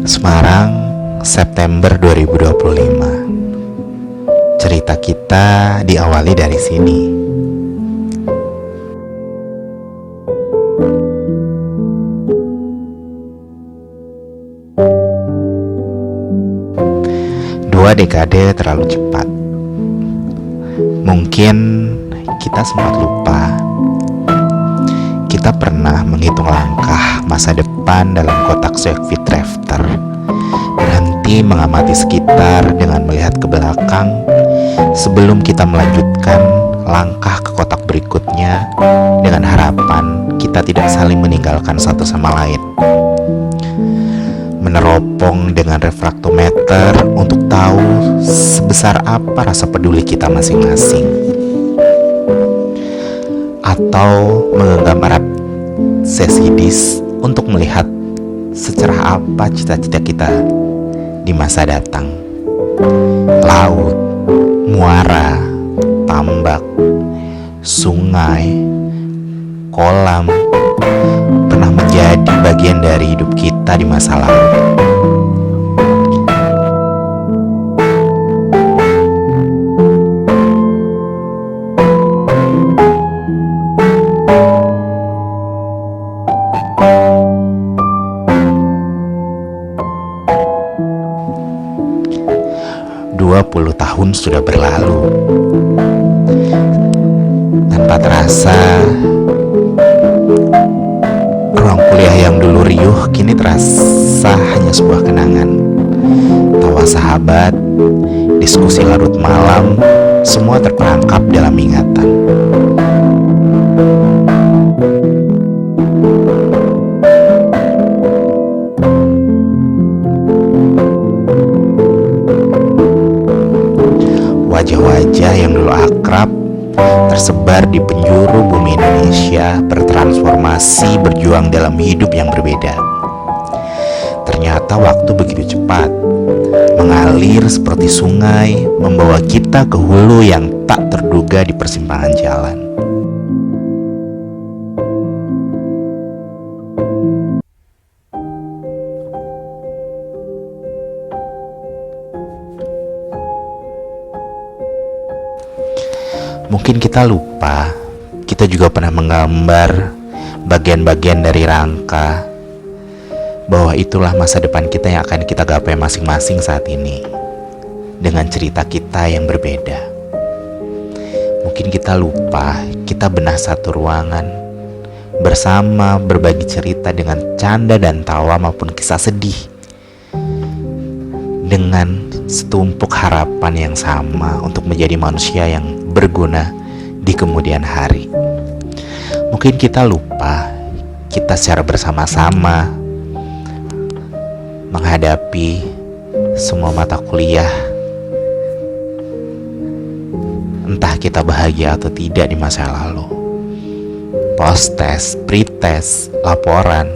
Semarang, September 2025. Cerita kita diawali dari sini. Dua dekade terlalu cepat. Mungkin kita sempat lupa. Kita pernah menghitung langkah masa depan dalam kotak Swift Drafter. Berhenti mengamati sekitar dengan melihat ke belakang sebelum kita melanjutkan langkah ke kotak berikutnya dengan harapan kita tidak saling meninggalkan satu sama lain. Meneropong dengan refraktometer untuk tahu sebesar apa rasa peduli kita masing-masing. Atau menggenggam erat sesidis untuk melihat secerah apa cita-cita kita di masa datang. Laut, muara, tambak, sungai, kolam pernah menjadi bagian dari hidup kita di masa lalu. Puluh tahun sudah berlalu. Tanpa terasa, ruang kuliah yang dulu riuh kini terasa hanya sebuah kenangan. Tawa sahabat, diskusi larut malam, semua terperangkap dalam ingatan. Wajah-wajah yang dulu akrab tersebar di penjuru bumi Indonesia bertransformasi berjuang dalam hidup yang berbeda. Ternyata waktu begitu cepat, mengalir seperti sungai, membawa kita ke hulu yang tak terduga di persimpangan jalan. Mungkin kita lupa, kita juga pernah menggambar bagian-bagian dari rangka bahwa itulah masa depan kita yang akan kita gapai masing-masing saat ini, dengan cerita kita yang berbeda. Mungkin kita lupa, kita benah satu ruangan bersama, berbagi cerita dengan canda dan tawa maupun kisah sedih, dengan setumpuk harapan yang sama untuk menjadi manusia yang berguna di kemudian hari. Mungkin kita lupa, kita secara bersama-sama menghadapi semua mata kuliah. Entah kita bahagia atau tidak di masa lalu. Post-test, pre-test, laporan,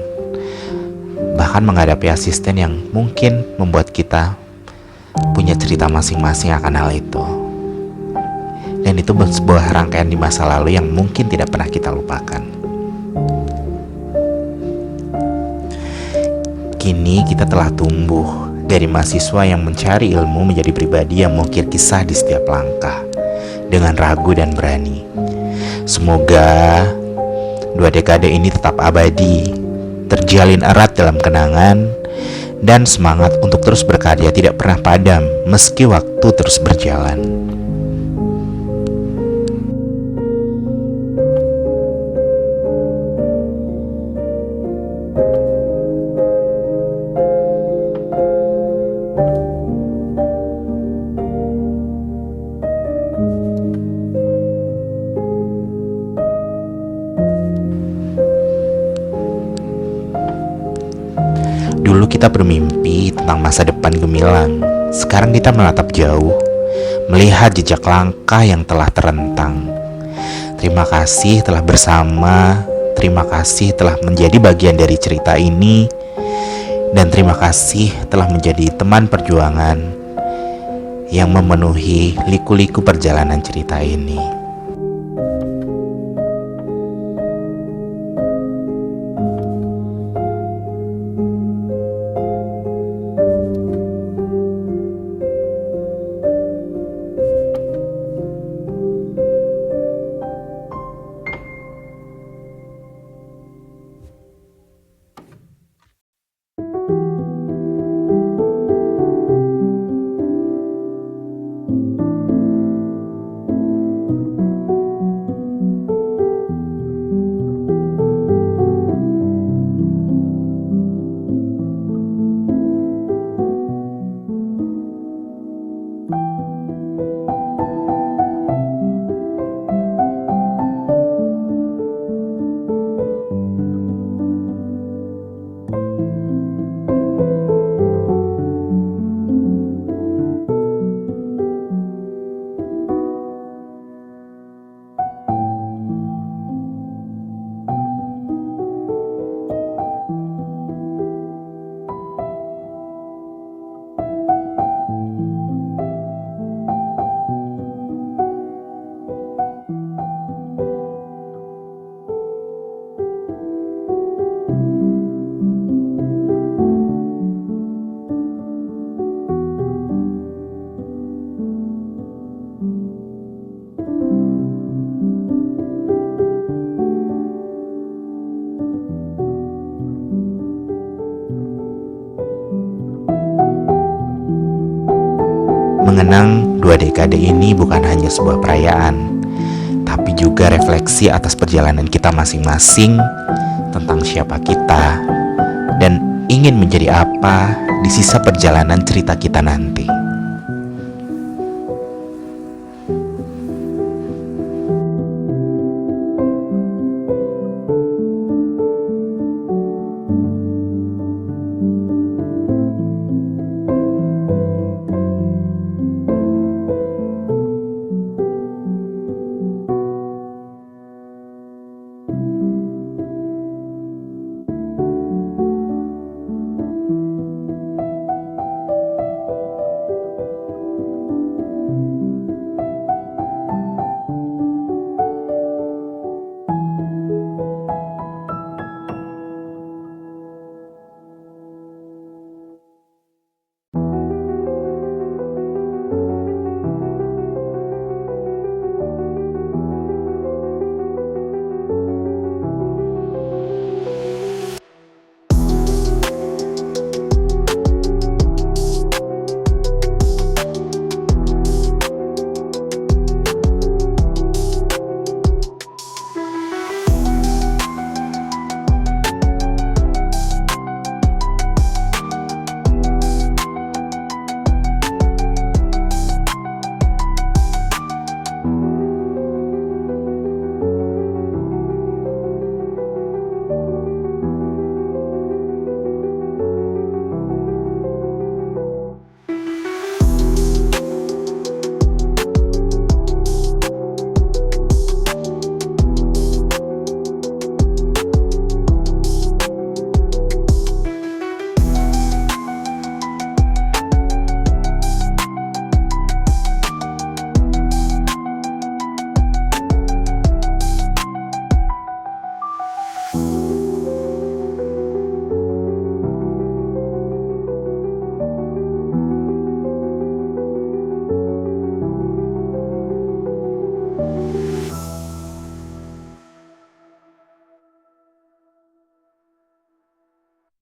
bahkan menghadapi asisten yang mungkin membuat kita punya cerita masing-masing akan hal itu. Dan itu sebuah rangkaian di masa lalu yang mungkin tidak pernah kita lupakan. Kini kita telah tumbuh dari mahasiswa yang mencari ilmu menjadi pribadi yang mengukir kisah di setiap langkah dengan ragu dan berani. Semoga 2 dekade ini tetap abadi, terjalin erat dalam kenangan, dan semangat untuk terus berkarya tidak pernah padam meski waktu terus berjalan. Dulu kita bermimpi tentang masa depan gemilang. Sekarang kita menatap jauh, melihat jejak langkah yang telah terentang. Terima kasih telah bersama, terima kasih telah menjadi bagian dari cerita ini, dan terima kasih telah menjadi teman perjuangan yang memenuhi liku-liku perjalanan cerita ini. Mengenang 2 dekade ini bukan hanya sebuah perayaan, tapi juga refleksi atas perjalanan kita masing-masing tentang siapa kita dan ingin menjadi apa di sisa perjalanan cerita kita nanti.